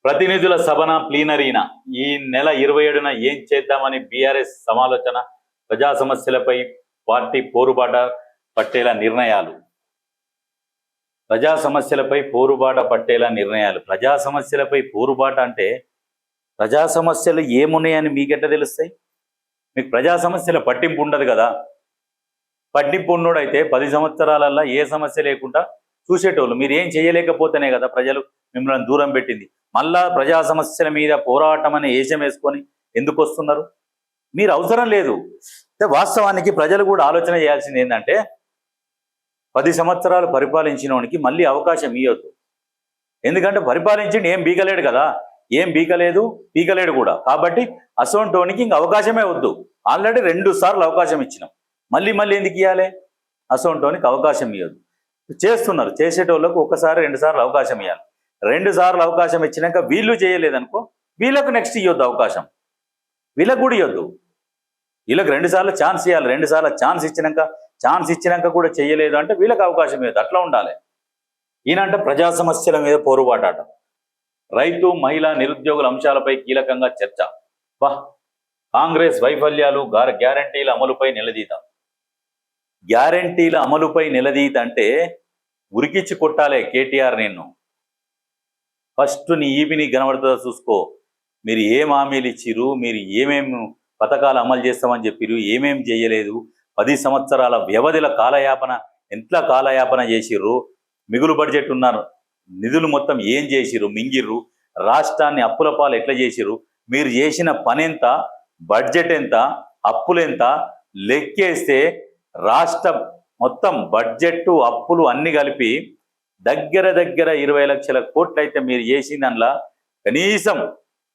ప్రతినిధుల సభన ప్లీనరీన ఈ నెల 27న ఏం చేద్దామని బీఆర్ఎస్ సమాలోచన. ప్రజా సమస్యలపై పార్టీ పోరుబాట పట్టేలా నిర్ణయాలు. ప్రజా సమస్యలపై పోరుబాట పట్టేలా నిర్ణయాలు. ప్రజా సమస్యలపై పోరుబాట అంటే ప్రజా సమస్యలు ఏమున్నాయని మీకెట్ట తెలుస్తాయి? మీకు ప్రజా సమస్యల పట్టింపు ఉండదు కదా. పట్టింపు ఉన్నోడైతే 10 సంవత్సరాలల్లో ఏ సమస్య లేకుండా చూసేటోళ్ళు. మీరు ఏం చేయలేకపోతేనే కదా ప్రజలు మిమ్మల్ని దూరం పెట్టింది. మళ్ళా ప్రజా సమస్యల మీద పోరాటం అనే ఏషం వేసుకొని ఎందుకు వస్తున్నారు? మీరు అవసరం లేదు. వాస్తవానికి ప్రజలు కూడా ఆలోచన చేయాల్సింది ఏంటంటే 10 సంవత్సరాలు పరిపాలించినోనికి మళ్ళీ అవకాశం ఇవ్వద్దు. ఎందుకంటే పరిపాలించింది ఏం బీకలేడు కదా, ఏం పీకలేడు కూడా. కాబట్టి అసోంటోనికి ఇంక అవకాశమే వద్దు. ఆల్రెడీ 2 సార్లు అవకాశం ఇచ్చినాం, మళ్ళీ ఎందుకు ఇవ్వాలి? అసోంటోనికి అవకాశం ఇవ్వద్దు. చేస్తున్నారు, చేసేటోళ్ళకు 1 సారి 2 సార్లు అవకాశం ఇవ్వాలి. 2 సార్లు అవకాశం ఇచ్చినాక వీళ్ళు చేయలేదనుకో, వీళ్ళకు నెక్స్ట్ ఇవ్వద్దు అవకాశం, వీళ్ళకు కూడా ఇవ్వద్దు. వీళ్ళకి 2 సార్లు ఛాన్స్ ఇవ్వాలి. 2 సార్లు ఛాన్స్ ఇచ్చినాక కూడా చేయలేదు అంటే వీళ్ళకి అవకాశం ఇవ్వద్దు. అట్లా ఉండాలి. ఈయనంటే ప్రజా సమస్యల మీద పోరుబాటాట. రైతు, మహిళా, నిరుద్యోగుల అంశాలపై కీలకంగా చర్చ. కాంగ్రెస్ వైఫల్యాలు, గ్యారంటీల అమలుపై నిలదీత. గ్యారంటీల అమలుపై నిలదీత అంటే ఉరికిచ్చి కొట్టాలే కేటీఆర్. నిన్ను ఫస్ట్ నీ ఈపిని కనబడుతుందో చూసుకో. మీరు ఏం హామీలు ఇచ్చిర్రు, మీరు ఏమేమి పథకాలు అమలు చేస్తామని చెప్పిర్రు, ఏమేం చేయలేదు. 10 సంవత్సరాల వ్యవధిల ఎంత కాలయాపన చేసిర్రు. మిగులు బడ్జెట్ ఉన్నారు, నిధులు మొత్తం ఏం చేసిర్రు, మింగిర్రు. రాష్ట్రాన్ని అప్పుల పాలు ఎట్లా చేసిర్రు, మీరు చేసిన పని ఎంత, బడ్జెట్ ఎంత, అప్పులెంత లెక్కేస్తే రాష్ట్ర మొత్తం బడ్జెట్ అప్పులు అన్ని కలిపి దగ్గర 20 లక్షల కోట్లు అయితే మీరు చేసిందల్లా కనీసం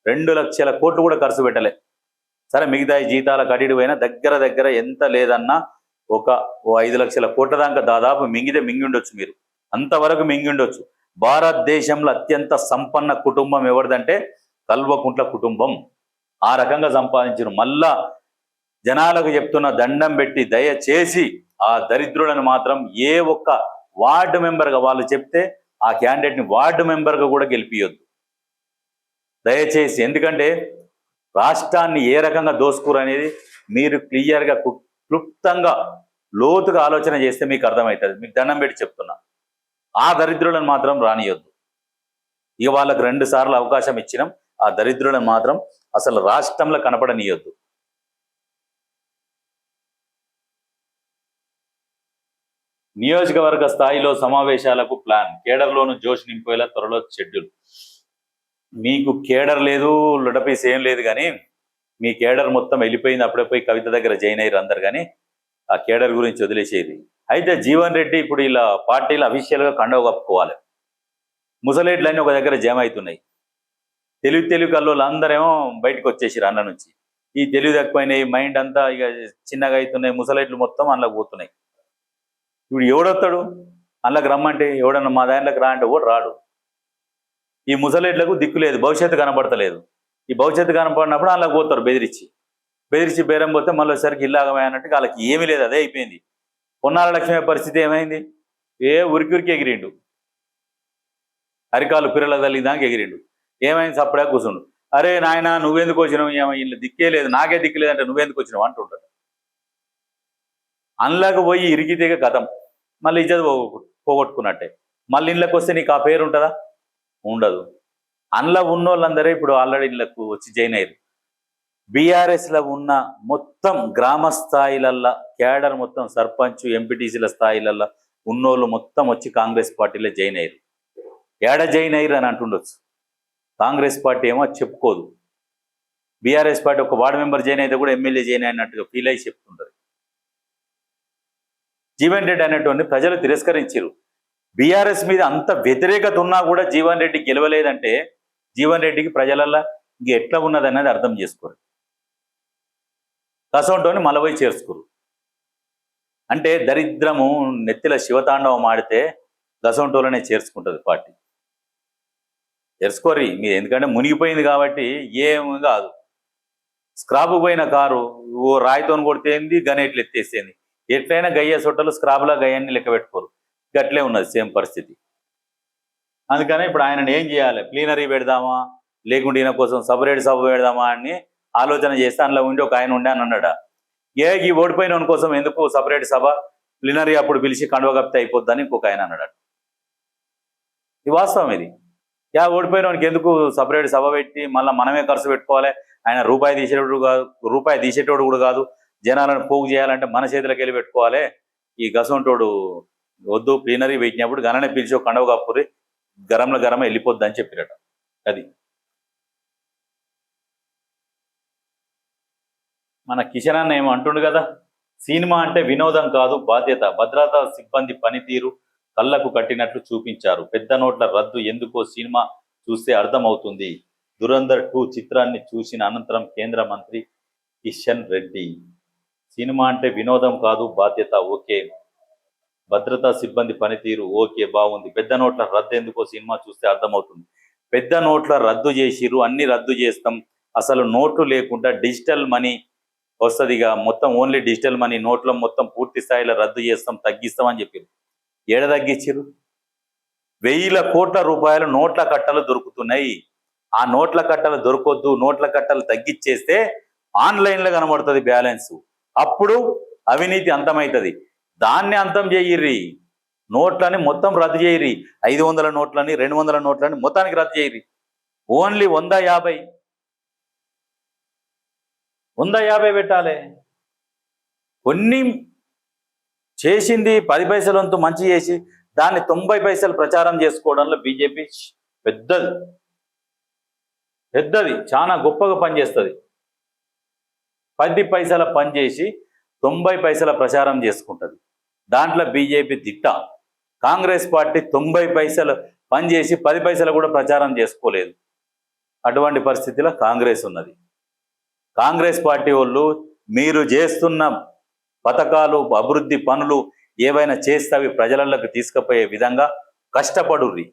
2 లక్షల కోట్లు కూడా ఖర్చు పెట్టలే. సరే మిగతా జీతాల కడిడి పోయినా దగ్గర ఎంత లేదన్నా ఒక 5 లక్షల కోట్ల దాకా దాదాపు మింగి ఉండొచ్చు. మీరు అంతవరకు మింగి ఉండొచ్చు. భారతదేశంలో అత్యంత సంపన్న కుటుంబం ఎవరిదంటే కల్వకుంట్ల కుటుంబం. ఆ రకంగా సంపాదించారు. మళ్ళా జనాలకు చెప్తున్న దండం పెట్టి దయచేసి ఆ దరిద్రులను మాత్రం ఏ ఒక్క వార్డు మెంబర్గా వాళ్ళు చెప్తే ఆ క్యాండిడేట్ని వార్డు మెంబర్గా కూడా గెలిపియొద్దు దయచేసి. ఎందుకంటే రాష్ట్రాన్ని ఏ రకంగా దోసుకురు అనేది మీరు క్లియర్గా క్లుప్తంగా లోతుగా ఆలోచన చేస్తే మీకు అర్థమవుతుంది. మీకు దండం పెట్టి చెప్తున్నా, ఆ దరిద్రులను మాత్రం రానియొద్దు. ఇక వాళ్ళకు 2 సార్లు అవకాశం ఇచ్చినాం, ఆ దరిద్రులను మాత్రం అసలు రాష్ట్రంలో కనపడనీయొద్దు. నియోజకవర్గ స్థాయిలో సమావేశాలకు ప్లాన్. కేడర్లోను జోష్ నింపేలా త్వరలో షెడ్యూల్. మీకు కేడర్ లేదు, లొడపీస్ ఏం లేదు, కానీ మీ కేడర్ మొత్తం వెళ్ళిపోయింది. అప్పుడే పోయి కవిత దగ్గర జాయిన్ అయ్యారు అందరు. కానీ ఆ కేడర్ గురించి వదిలేసేది. అయితే జీవన్ రెడ్డి ఇప్పుడు ఇలా పార్టీలు అఫీషియల్గా కండవ కప్పుకోవాలి. ముసలేట్లన్నీ ఒక దగ్గర జమ అవుతున్నాయి. తెలుగు కల్లోళ్ళు అందరేమో బయటకు వచ్చేసారు అన్న నుంచి. ఈ తెలుగు తక్కువైనాయి, మైండ్ అంతా ఇక చిన్నగా అవుతున్నాయి. ముసలేట్లు మొత్తం అందులోకి పోతున్నాయి. ఇప్పుడు ఎవడొస్తాడు అందులోకి రమ్మంటే? ఎవడన్నా మా దాంట్లోకి రా అంటే కూడా రాడు. ఈ ముసలేట్లకు దిక్కు లేదు, భవిష్యత్తు కనపడతలేదు. ఈ భవిష్యత్తు కనపడినప్పుడు అందులోకి పోతారు బెదిరించి బేరం పోతే మళ్ళీసరికి ఇల్లాగమే అన్నట్టు వాళ్ళకి ఏమీ లేదు. అదే అయిపోయింది. పొన్నాల లక్ష్మి పరిస్థితి ఏమైంది? ఉరికి ఎగిరిండు, అరికాలు పిల్లల తల్లి దానికి ఎగిరిండు. ఏమైంది? సప్పుడే కూర్చుండు. అరే నాయన నువ్వెందుకు వచ్చినావు, వీళ్ళు దిక్కే లేదు, నాకే దిక్కు లేదంటే నువ్వెందుకు వచ్చినావు అంటుంటాడు. అందులోకి పోయి ఇరిగితే కథం, మళ్ళీ ఇజ్జత్ పోగొట్టుకున్నట్టే. మళ్ళీ ఇళ్ళకి వస్తే నీకు ఆ పేరు ఉంటుందా? ఉండదు. అందులో ఉన్న వాళ్ళందరూ ఇప్పుడు ఆల్రెడీ ఇళ్ళకు వచ్చి జాయిన్ అయ్యారు. బీఆర్ఎస్లో ఉన్న మొత్తం గ్రామ స్థాయిలల్లో క్యాడర్ మొత్తం సర్పంచ్, ఎంపీటీసీల స్థాయిలల్లో ఉన్నోళ్ళు మొత్తం వచ్చి కాంగ్రెస్ పార్టీలో జాయిన్ అయ్యారు. ఏడ జాయిన్ అయ్యారు అని అంటుండొచ్చు. కాంగ్రెస్ పార్టీ ఏమో చెప్పుకోదు. బీఆర్ఎస్ పార్టీ ఒక వార్డు మెంబర్ జాయిన్ అయితే కూడా ఎమ్మెల్యే జాయిన్ అయినట్టుగా ఫీల్ అయ్యి చెప్తుంటారు. జీవన్ రెడ్డి అనేటువంటి ప్రజలు తిరస్కరించారు. బీఆర్ఎస్ మీద అంత వ్యతిరేకత ఉన్నా కూడా జీవన్ రెడ్డి గెలవలేదంటే జీవన్ రెడ్డికి ప్రజలల్లో ఇంక ఎట్లా ఉన్నది అనేది అర్థం చేసుకోరు. కసంటోని మలవై చేర్చుకోరు. అంటే దరిద్రము నెత్తిల శివతాండవం ఆడితే గసంటోలనే చేర్చుకుంటుంది పార్టీ. చేర్చుకోరి మీరు, ఎందుకంటే మునిగిపోయింది కాబట్టి ఏమి కాదు. స్క్రాబ్ పోయిన కారు ఓ రాయితోని కొడితేంది, గనేట్లు ఎత్తేసేంది. ఎట్లయినా గయ్య సొట్టలు స్క్రాబ్లా గయ్యాన్ని లెక్క పెట్టుకోరు. గట్లే ఉన్నది సేమ్ పరిస్థితి. అందుకనే ఇప్పుడు ఆయనను ఏం చేయాలి? ప్లీనరీ పెడదామా, లేకుంటే ఈయన కోసం సపరేట్ సభ పెడదామా అని ఆలోచన చేస్తే అందులో ఉండి ఒక ఆయన ఉండే అని అన్నాడా. ఈ ఓడిపోయిన కోసం ఎందుకు సపరేట్ సభ, ప్లీనరీ అప్పుడు పిలిచి కండువ కప్పితే అయిపోద్దని ఇంకొక ఆయన అన్నాడు. ఇది వాస్తవం. ఇది ఓడిపోయినోనికి ఎందుకు సపరేట్ సభ పెట్టి మళ్ళీ మనమే ఖర్చు పెట్టుకోవాలి, ఆయన రూపాయి తీసేటోడు కూడా కాదు, జనాలను పోగు చేయాలంటే మన చేతులకు వెళ్ళి పెట్టుకోవాలి, ఈ గసంటోడు వద్దు, ప్లీనరీ పెట్టినప్పుడు గననే పిలిచి ఒక కండవ కప్పురి గరంలో వెళ్ళిపోద్ది అని చెప్పిరట. అది మన కిషన్ అన్న ఏమో అంటుండు కదా, సినిమా అంటే వినోదం కాదు బాధ్యత, భద్రతా సిబ్బంది పనితీరు కళ్ళకు కట్టినట్లు చూపించారు, పెద్ద నోట్ల రద్దు ఎందుకో సినిమా చూస్తే అర్థమవుతుంది. దురంధర్ 2 చిత్రాన్ని చూసిన అనంతరం కేంద్ర మంత్రి కిషన్ రెడ్డి, సినిమా అంటే వినోదం కాదు బాధ్యత, ఓకే, భద్రతా సిబ్బంది పనితీరు ఓకే బాగుంది, పెద్ద నోట్ల రద్దు ఎందుకో సినిమా చూస్తే అర్థమవుతుంది. పెద్ద నోట్ల రద్దు చేసిరు, అన్ని రద్దు చేస్తాం, అసలు నోట్లు లేకుండా డిజిటల్ మనీ వస్తుందిగా, మొత్తం ఓన్లీ డిజిటల్ మనీ, నోట్ల మొత్తం పూర్తి స్థాయిలో రద్దు చేస్తాం, తగ్గిస్తామని చెప్పారు. ఏడ తగ్గించారు? 1000 కోట్ల రూపాయలు నోట్ల కట్టలు దొరుకుతున్నాయి. ఆ నోట్ల కట్టలు దొరకొద్దు, నోట్ల కట్టలు తగ్గించేస్తే ఆన్లైన్లో కనబడుతుంది బ్యాలెన్స్, అప్పుడు అవినీతి అంతమవుతుంది. దాన్ని అంతం చేయర్రి, నోట్లని మొత్తం రద్దు చేయరి, 500 నోట్లని 200 నోట్లని మొత్తానికి రద్దు చేయరి. ఓన్లీ 150 పెట్టాలి. కొన్ని చేసింది 10 పైసల వంతు మంచి చేసి దాన్ని 90 పైసలు ప్రచారం చేసుకోవడంలో బీజేపీ పెద్దది చాలా గొప్పగా పనిచేస్తుంది. 10 పైసల పని చేసి 90 పైసల ప్రచారం చేసుకుంటుంది. దాంట్లో బీజేపీ దిట్ట. కాంగ్రెస్ పార్టీ 90 పైసలు పని చేసి 10 పైసలు కూడా ప్రచారం చేసుకోలేదు. అటువంటి పరిస్థితిలో కాంగ్రెస్ ఉన్నది. కాంగ్రెస్ పార్టీ వాళ్ళు మీరు చేస్తున్న పథకాలు, అభివృద్ధి పనులు ఏవైనా చేస్తే అవి ప్రజలకు తీసుకుపోయే విధంగా కష్టపడుర్రి.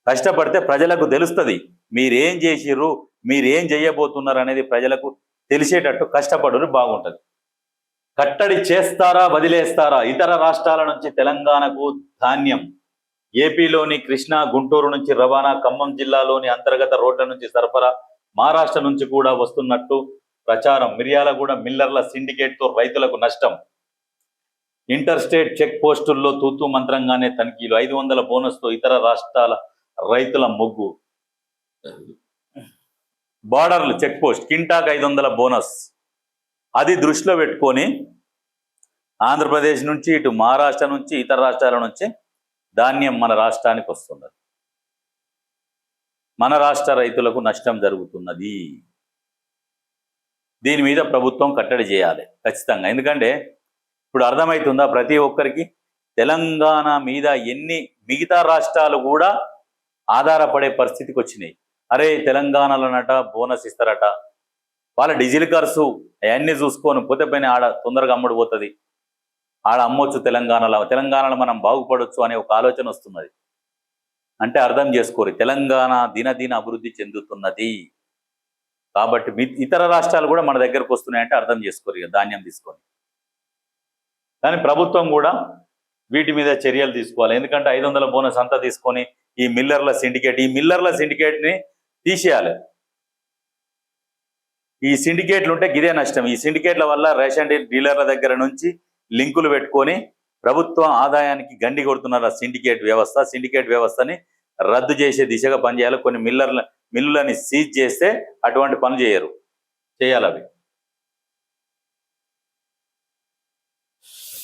కష్టపడితే ప్రజలకు తెలుస్తుంది మీరేం చేసిర్రు, మీరేం చేయబోతున్నారు అనేది ప్రజలకు తెలిసేటట్టు కష్టపడుర్రి, బాగుంటుంది. కట్టడి చేస్తారా వదిలేస్తారా? ఇతర రాష్ట్రాల నుంచి తెలంగాణకు ధాన్యం, ఏపీలోని కృష్ణా, గుంటూరు నుంచి రవాణా, ఖమ్మం జిల్లాలోని అంతర్గత రోడ్ల నుంచి సరఫరా, మహారాష్ట్ర నుంచి కూడా వస్తున్నట్టు ప్రచారం. మిర్యాలగూడ మిల్లర్ల సిండికేట్తో రైతులకు నష్టం. ఇంటర్ స్టేట్ చెక్ పోస్టుల్లో తూతూ మంత్రంగానే తనిఖీలు. 500 బోనస్తో ఇతర రాష్ట్రాల రైతుల మొగ్గు. బార్డర్లు చెక్ పోస్ట్ కింటాకు 500 బోనస్. అది దృష్టిలో పెట్టుకొని ఆంధ్రప్రదేశ్ నుంచి, ఇటు మహారాష్ట్ర నుంచి, ఇతర రాష్ట్రాల నుంచి ధాన్యం మన రాష్ట్రానికి వస్తున్నది. మన రాష్ట్ర రైతులకు నష్టం జరుగుతున్నది. దీని మీద ప్రభుత్వం కట్టడి చేయాలి ఖచ్చితంగా. ఎందుకంటే ఇప్పుడు అర్థమవుతుందా ప్రతి ఒక్కరికి, తెలంగాణ మీద ఎన్ని మిగతా రాష్ట్రాలు కూడా ఆధారపడే పరిస్థితికి వచ్చినాయి. అరే తెలంగాణలోనట బోనస్ ఇస్తారట, వాళ్ళ డీజిల్ ఖర్చు అవన్నీ చూసుకొని పోతే పైన ఆడ తొందరగా అమ్ముడు పోతుంది, ఆడ అమ్మొచ్చు, తెలంగాణలో మనం బాగుపడవచ్చు అనే ఒక ఆలోచన వస్తున్నది. అంటే అర్థం చేసుకోరు, తెలంగాణ దినదిన అభివృద్ధి చెందుతున్నది కాబట్టి ఇతర రాష్ట్రాలు కూడా మన దగ్గరకు వస్తున్నాయంటే అర్థం చేసుకోరు ఇక ధాన్యం తీసుకొని. కానీ ప్రభుత్వం కూడా వీటి మీద చర్యలు తీసుకోవాలి. ఎందుకంటే 500 బోనస్ అంతా తీసుకొని ఈ మిల్లర్ల సిండికేట్ని తీసేయాలి. ఈ సిండికేట్లు ఉంటే గిదే నష్టం. ఈ సిండికేట్ల వల్ల రేషన్ డీలర్ల దగ్గర నుంచి లింకులు పెట్టుకొని ప్రభుత్వం ఆదాయానికి గండి కొడుతున్నారు. సిండికేట్ వ్యవస్థని రద్దు చేసే దిశగా పనిచేయాలి. కొన్ని మిల్లులని సీజ్ చేస్తే అటువంటి పనులు చేయాలి అవి.